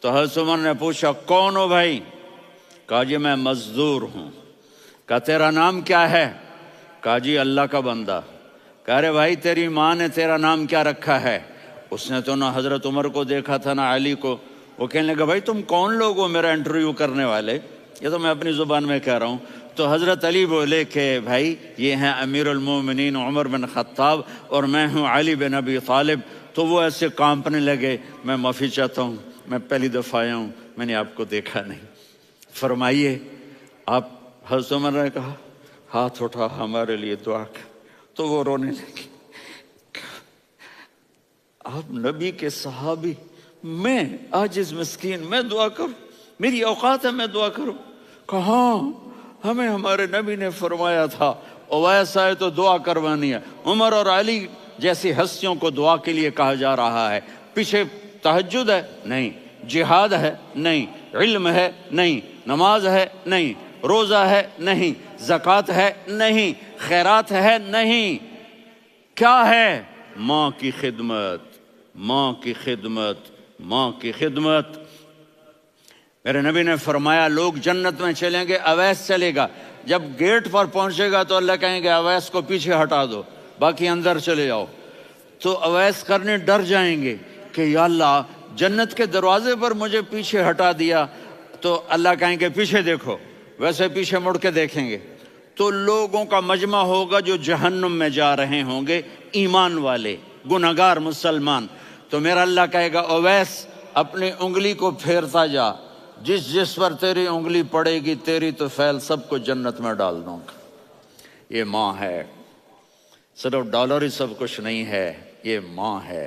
تو حضرت عمر نے پوچھا کون ہو بھائی؟ کہا جی میں مزدور ہوں۔ کہا تیرا نام کیا ہے؟ کہا جی اللہ کا بندہ۔ کہا ارے بھائی تیری ماں نے تیرا نام کیا رکھا ہے؟ اس نے تو نہ حضرت عمر کو دیکھا تھا نہ علی کو۔ وہ کہنے لگا بھائی تم کون لوگ ہو میرا انٹرویو کرنے والے؟ یہ تو میں اپنی زبان میں کہہ رہا ہوں۔ تو حضرت علی بولے کہ بھائی یہ ہیں امیر المومنین عمر بن خطاب اور میں ہوں علی بن ابی طالب۔ تو وہ ایسے کانپنے لگے، میں معافی چاہتا ہوں، میں پہلی دفعہ آیا ہوں، میں نے آپ کو دیکھا نہیں، فرمائیے آپ۔ حضرت عمر نے کہا ہاتھ اٹھا ہمارے لیے دعا کر، تو وہ رونے لگے۔ آپ نبی کے صحابی، میں عاجز مسکین، میں دعا کروں؟ میری اوقات ہے میں دعا کروں؟ کہاں، ہمیں ہمارے نبی نے فرمایا تھا اویس آئے تو دعا کروانی ہے، عمر اور علی جیسی ہستیوں کو دعا کے لیے کہا جا رہا ہے۔ پیچھے تہجد ہے؟ نہیں۔ جہاد ہے؟ نہیں۔ علم ہے؟ نہیں۔ نماز ہے؟ نہیں۔ روزہ ہے؟ نہیں۔ زکوٰۃ ہے؟ نہیں۔ خیرات ہے؟ نہیں۔ کیا ہے؟ ماں کی خدمت، ماں کی خدمت، ماں کی خدمت۔ میرے نبی نے فرمایا لوگ جنت میں چلیں گے، اویس چلے گا، جب گیٹ پر پہنچے گا تو اللہ کہیں گے اویس کو پیچھے ہٹا دو، باقی اندر چلے جاؤ۔ تو اویس کرنے ڈر جائیں گے کہ یا اللہ جنت کے دروازے پر مجھے پیچھے ہٹا دیا، تو اللہ کہیں گے پیچھے دیکھو، ویسے پیچھے مڑ کے دیکھیں گے تو لوگوں کا مجمع ہوگا جو جہنم میں جا رہے ہوں گے، ایمان والے، گنہگار مسلمان۔ تو میرا اللہ کہے گا اویس اپنی انگلی کو پھیرتا جا، جس جس پر تیری انگلی پڑے گی تیری تو فیل سب کو جنت میں ڈال دوں گا۔ یہ ماں ہے، صرف ڈالر ہی سب کچھ نہیں ہے، یہ ماں ہے۔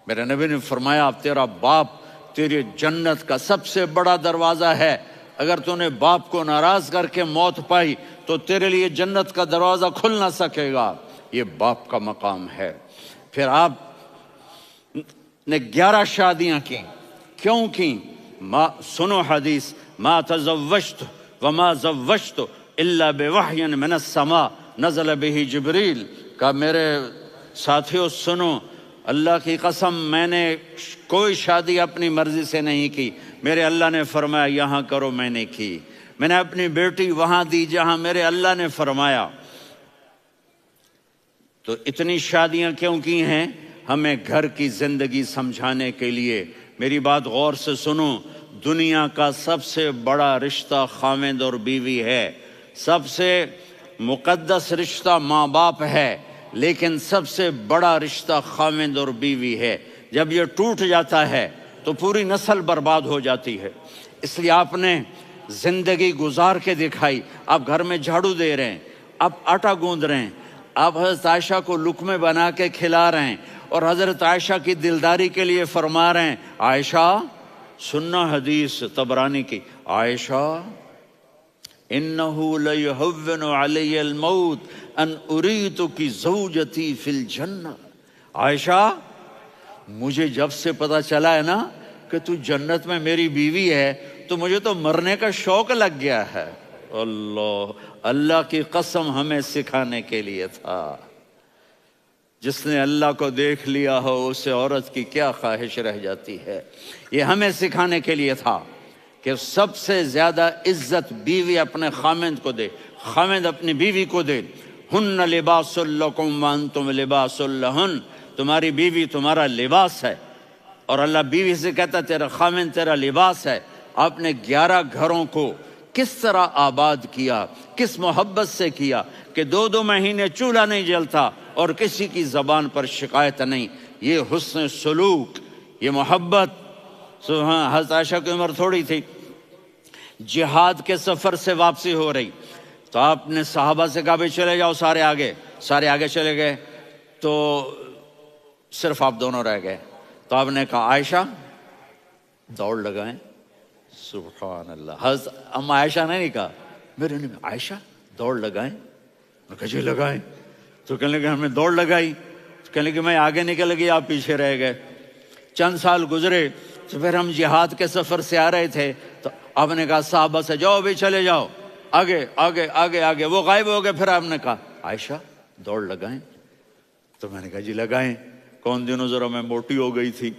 میرے نبی نے فرمایا تیرا باپ تیری جنت کا سب سے بڑا دروازہ ہے، اگر تو نے باپ کو ناراض کر کے موت پائی تو تیرے لیے جنت کا دروازہ کھل نہ سکے گا، یہ باپ کا مقام ہے۔ پھر آپ نے 11 شادیاں کی، کیوں کی؟ سنو حدیث، ما تزوجت وما زوجت الا بوحی من السماء نزل به جبریل، کہا میرے ساتھیوں سنو، اللہ کی قسم میں نے کوئی شادی اپنی مرضی سے نہیں کی، میرے اللہ نے فرمایا یہاں کرو، میں نے کی۔ میں نے اپنی بیٹی وہاں دی جہاں میرے اللہ نے فرمایا۔ تو اتنی شادیاں کیوں کی ہیں؟ ہمیں گھر کی زندگی سمجھانے کے لیے۔ میری بات غور سے سنو، دنیا کا سب سے بڑا رشتہ خاوند اور بیوی ہے، سب سے مقدس رشتہ ماں باپ ہے، لیکن سب سے بڑا رشتہ خاوند اور بیوی ہے۔ جب یہ ٹوٹ جاتا ہے تو پوری نسل برباد ہو جاتی ہے۔ اس لیے آپ نے زندگی گزار کے دکھائی۔ آپ گھر میں جھاڑو دے رہے ہیں، آپ آٹا گوندھ رہے ہیں، آپ حضرت عائشہ کو لقمے بنا کے کھلا رہے ہیں، اور حضرت عائشہ کی دلداری کے لیے فرما رہے ہیں عائشہ، سننا حدیث طبرانی کی، عائشہ انہو لیہون علی الموت ان اریتکی زوجتی فی الجنہ، عائشہ مجھے جب سے پتا چلا ہے نا کہ تو جنت میں میری بیوی ہے تو مجھے تو مرنے کا شوق لگ گیا ہے۔ اللہ کی قسم ہمیں سکھانے کے لیے تھا۔ جس نے اللہ کو دیکھ لیا ہو اسے عورت کی کیا خواہش رہ جاتی ہے۔ یہ ہمیں سکھانے کے لیے تھا کہ سب سے زیادہ عزت بیوی اپنے خاوند کو دے، خاوند اپنی بیوی کو دے۔ ہن لباس لکم وانتم لباس لہن، تمہاری بیوی تمہارا لباس ہے، اور اللہ بیوی سے کہتا تیرا خاوند تیرا لباس ہے۔ آپ نے 11 گھروں کو کس طرح آباد کیا، کس محبت سے کیا کہ 2 مہینے چولہا نہیں جلتا اور کسی کی زبان پر شکایت نہیں۔ یہ حسن سلوک، یہ محبت۔ حضرت عائشہ کی عمر تھوڑی تھی، جہاد کے سفر سے واپسی ہو رہی، تو آپ نے صحابہ سے کہا بھی چلے جاؤ سارے آگے چلے گئے، تو صرف آپ دونوں رہ گئے۔ تو آپ نے کہا عائشہ دوڑ لگائیں، سبحان اللہ۔ حضرت اما عائشہ نے نہیں کہا، میرے نے عائشہ دوڑ لگائیں، میں کہا جی لگائیں۔ تو کہنے لگے ہمیں دوڑ لگائی، تو کہنے لگے میں آگے نکل گئی، آپ پیچھے رہ گئے۔ چند سال گزرے تو پھر ہم جہاد کے سفر سے آ رہے تھے، تو آپ نے کہا صحابہ سے جاؤ بھی چلے جاؤ، آگے آگے آگے آگے، وہ غائب ہو گئے۔ پھر آپ نے کہا عائشہ دوڑ لگائیں، تو میں نے کہا جی لگائیں۔ کون دنوں ذرا میں موٹی ہو گئی تھی،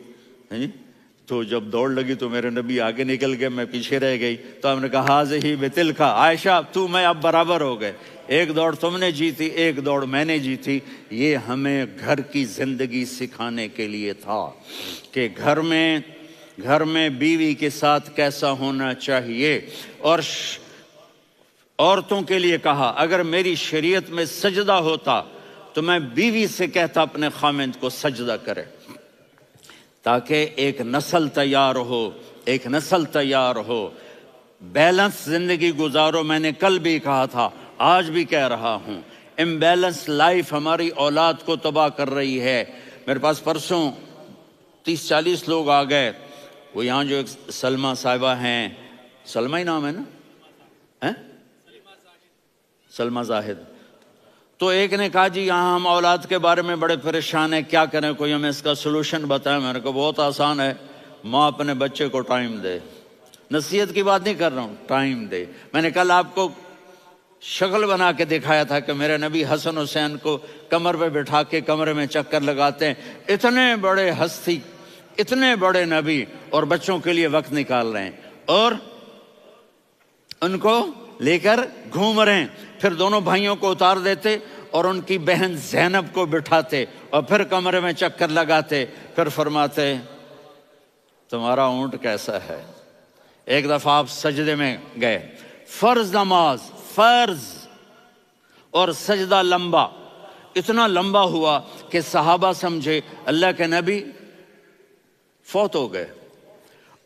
تو جب دوڑ لگی تو میرے نبی آگے نکل گئے، میں پیچھے رہ گئی۔ تو ہم نے کہا ہاذہ بتلک، عائشہ تو میں اب برابر ہو گئے، ایک دوڑ تم نے جیتی، ایک دوڑ میں نے جیتی۔ یہ ہمیں گھر کی زندگی سکھانے کے لیے تھا کہ گھر میں بیوی کے ساتھ کیسا ہونا چاہیے۔ اور عورتوں کے لیے کہا اگر میری شریعت میں سجدہ ہوتا تو میں بیوی سے کہتا اپنے خاوند کو سجدہ کرے، تاکہ ایک نسل تیار ہو، بیلنس زندگی گزارو۔ میں نے کل بھی کہا تھا، آج بھی کہہ رہا ہوں، امبیلنس لائف ہماری اولاد کو تباہ کر رہی ہے۔ میرے پاس پرسوں 30-40 لوگ آ گئے، وہ یہاں جو ایک سلمہ صاحبہ ہیں، سلمہ ہی نام ہے نا، سلمہ زاہد، تو ایک نے کہا جی یہاں ہم اولاد کے بارے میں بڑے پریشان ہیں، کیا کریں، کوئی ہمیں اس کا سلوشن بتائیں۔ میں نے کہا بہت آسان ہے، ماں اپنے بچے کو ٹائم دے۔ نصیحت کی بات نہیں کر رہا ہوں، ٹائم دے۔ میں نے کل آپ کو شکل بنا کے دکھایا تھا کہ میرے نبی حسن حسین کو کمر پہ بٹھا کے کمرے میں چکر لگاتے ہیں۔ اتنے بڑے ہستی، اتنے بڑے نبی، اور بچوں کے لیے وقت نکال رہے ہیں اور ان کو لے کر گھوم رہے ہیں۔ پھر دونوں بھائیوں کو اتار دیتے اور ان کی بہن زینب کو بٹھاتے اور پھر کمرے میں چکر لگاتے، پھر فرماتے تمہارا اونٹ کیسا ہے۔ ایک دفعہ آپ سجدے میں گئے، فرض نماز، فرض، اور سجدہ لمبا، اتنا لمبا ہوا کہ صحابہ سمجھے اللہ کے نبی فوت ہو گئے۔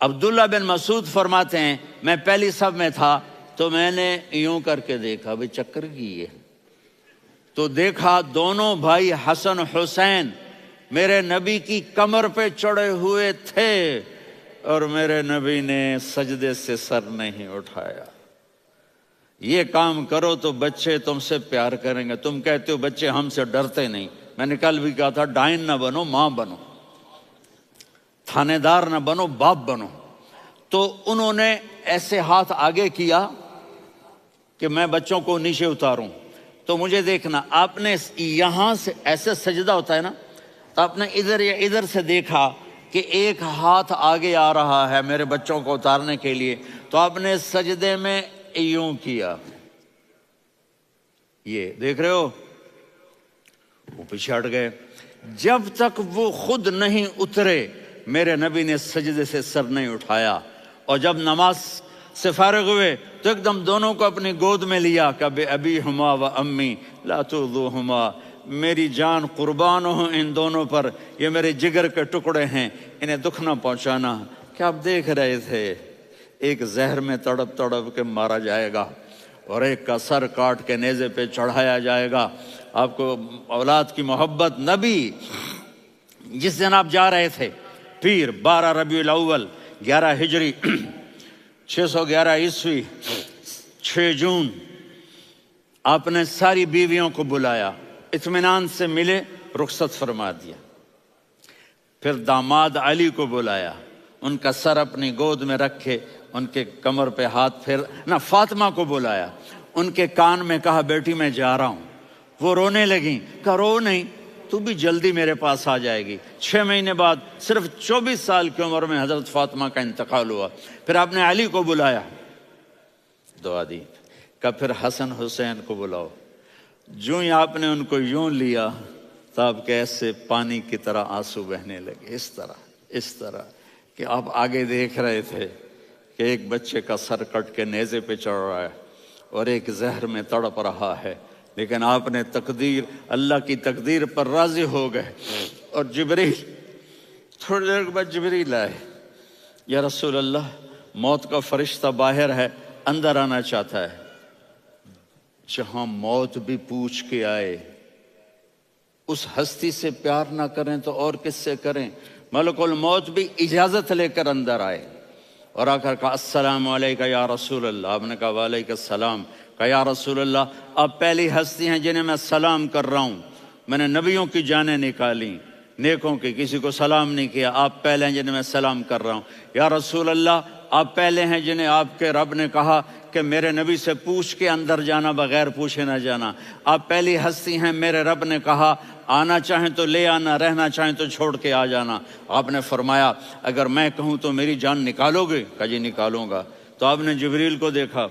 عبداللہ بن مسعود فرماتے ہیں میں پہلی صف میں تھا تو میں نے یوں کر کے دیکھا، بھئی چکر کی ہے، تو دیکھا دونوں بھائی حسن حسین میرے نبی کی کمر پہ چڑھے ہوئے تھے اور میرے نبی نے سجدے سے سر نہیں اٹھایا۔ یہ کام کرو تو بچے تم سے پیار کریں گے۔ تم کہتے ہو بچے ہم سے ڈرتے نہیں، میں نے کل بھی کہا تھا ڈائن نہ بنو، ماں بنو، تھانے دار نہ بنو، باپ بنو۔ تو انہوں نے ایسے ہاتھ آگے کیا کہ میں بچوں کو نیچے اتاروں، تو مجھے دیکھنا، آپ نے یہاں سے ایسے سجدہ ہوتا ہے نا، تو آپ نے ادھر یا ادھر سے دیکھا کہ ایک ہاتھ آگے آ رہا ہے میرے بچوں کو اتارنے کے لیے، تو آپ نے سجدے میں یوں کیا، یہ دیکھ رہے ہو، وہ پیچھے ہٹ گئے۔ جب تک وہ خود نہیں اترے میرے نبی نے سجدے سے سر نہیں اٹھایا، اور جب نماز سے فارغ ہوئے تو ایک دم دونوں کو اپنی گود میں لیا کہ بے ابی ہما و امی لا تؤذوہما، میری جان قربان ہو ان دونوں پر، یہ میرے جگر کے ٹکڑے ہیں، انہیں دکھ نہ پہنچانا۔ کیا آپ دیکھ رہے تھے ایک زہر میں تڑپ تڑپ کے مارا جائے گا اور ایک کا سر کاٹ کے نیزے پہ چڑھایا جائے گا۔ آپ کو اولاد کی محبت، نبی جس دن آپ جا رہے تھے پیر 12 ربیع الاول 11 ہجری 611 عیسوی 6 جون، آپ نے ساری بیویوں کو بلایا، اطمینان سے ملے، رخصت فرما دیا۔ پھر داماد علی کو بلایا، ان کا سر اپنی گود میں رکھے، ان کے کمر پہ ہاتھ پھیر نہ، فاطمہ کو بلایا، ان کے کان میں کہا بیٹی میں جا رہا ہوں۔ وہ رونے لگیں، کہا رو نہیں، تو بھی جلدی میرے پاس آ جائے گی۔ 6 مہینے بعد صرف 24 سال کی عمر میں حضرت فاطمہ کا انتقال ہوا۔ پھر آپ نے علی کو بلایا، دعا دی، کہ پھر حسن حسین کو بلاؤ۔ جو ہی آپ نے ان کو یوں لیا تو آپ کے ایسے پانی کی طرح آنسو بہنے لگے، اس طرح کہ آپ آگے دیکھ رہے تھے کہ ایک بچے کا سر کٹ کے نیزے پہ چڑھ رہا ہے اور ایک زہر میں تڑپ رہا ہے، لیکن آپ نے تقدیر، اللہ کی تقدیر پر راضی ہو گئے۔ اور جبریل، تھوڑی دیر کے بعد جبریل آئے، یا رسول اللہ موت کا فرشتہ باہر ہے، اندر آنا چاہتا ہے۔ جہاں موت بھی پوچھ کے آئے، اس ہستی سے پیار نہ کریں تو اور کس سے کریں؟ ملک الموت بھی اجازت لے کر اندر آئے اور آ کر کہا السلام علیکہ یا رسول اللہ۔ آپ نے کہا وعلیکم السلام۔ کہا یا رسول اللہ آپ پہلی ہستی ہیں جنہیں میں سلام کر رہا ہوں، میں نے نبیوں کی جانیں نکالی، نیکوں کی، کسی کو سلام نہیں کیا، آپ پہلے ہیں جنہیں میں سلام کر رہا ہوں۔ یا رسول اللہ آپ پہلے ہیں جنہیں آپ کے رب نے کہا کہ میرے نبی سے پوچھ کے اندر جانا، بغیر پوچھے نہ جانا۔ آپ پہلی ہستی ہیں، میرے رب نے کہا آنا چاہیں تو لے آنا، رہنا چاہیں تو چھوڑ کے آ جانا۔ آپ نے فرمایا اگر میں کہوں تو میری جان نکالو گے؟ کہا جی نکالوں گا۔ تو آپ نے جبریل کو دیکھا،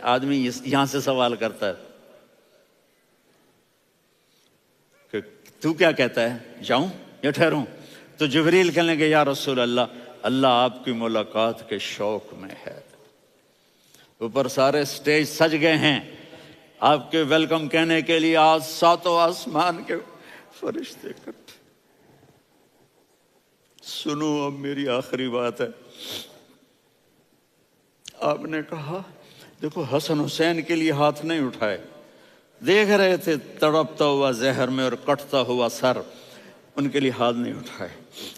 آدمی یہاں سے سوال کرتا ہے کہ تو کیا کہتا ہے، جاؤں یا ٹھہروں؟ تو جبریل کہنے لگے یا رسول اللہ، اللہ آپ کی ملاقات کے شوق میں ہے۔ اوپر سارے سٹیج سج گئے ہیں آپ کے ویلکم کہنے کے لیے، آج 7 آسمان کے فرشتے اکٹھے۔ سنو اب میری آخری بات ہے۔ آپ نے کہا دیکھو حسن حسین کے لیے ہاتھ نہیں اٹھائے، دیکھ رہے تھے تڑپتا ہوا زہر میں اور کٹتا ہوا سر، ان کے لیے ہاتھ نہیں اٹھائے۔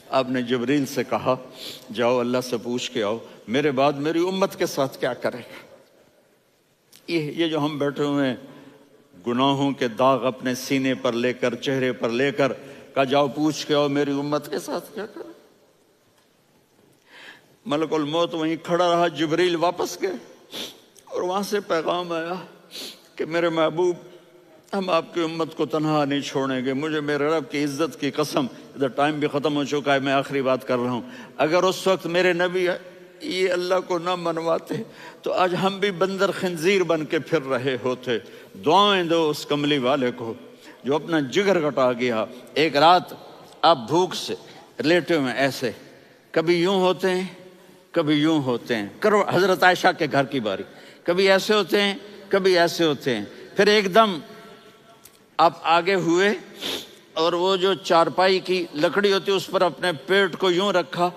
آپ نے جبریل سے کہا جاؤ اللہ سے پوچھ کے آؤ میرے بعد میری امت کے ساتھ کیا کرے گا۔ یہ جو ہم بیٹھے ہوئے ہیں گناہوں کے داغ اپنے سینے پر لے کر، چہرے پر لے کر، کہا جاؤ پوچھ کے آؤ میری امت کے ساتھ کیا کریں۔ ملک الموت وہیں کھڑا رہا، جبریل واپس گئے اور وہاں سے پیغام آیا کہ میرے محبوب، ہم آپ کی امت کو تنہا نہیں چھوڑیں گے، مجھے میرے رب کی عزت کی قسم، ادھر ٹائم بھی ختم ہو چکا ہے، میں آخری بات کر رہا ہوں، اگر اس وقت میرے نبی یہ اللہ کو نہ منواتے تو آج ہم بھی بندر خنزیر بن کے پھر رہے ہوتے۔ دعائیں دو اس کملی والے کو جو اپنا جگر کٹا گیا۔ ایک رات آپ بھوک سے لیٹے ہوئے ایسے، کبھی یوں ہوتے ہیں کبھی یوں ہوتے ہیں، کرو حضرت عائشہ کے گھر کی باری، کبھی ایسے ہوتے ہیں کبھی ایسے ہوتے ہیں، پھر ایک دم آپ آگے ہوئے اور وہ جو چارپائی کی لکڑی ہوتی اس پر اپنے پیٹ کو یوں رکھا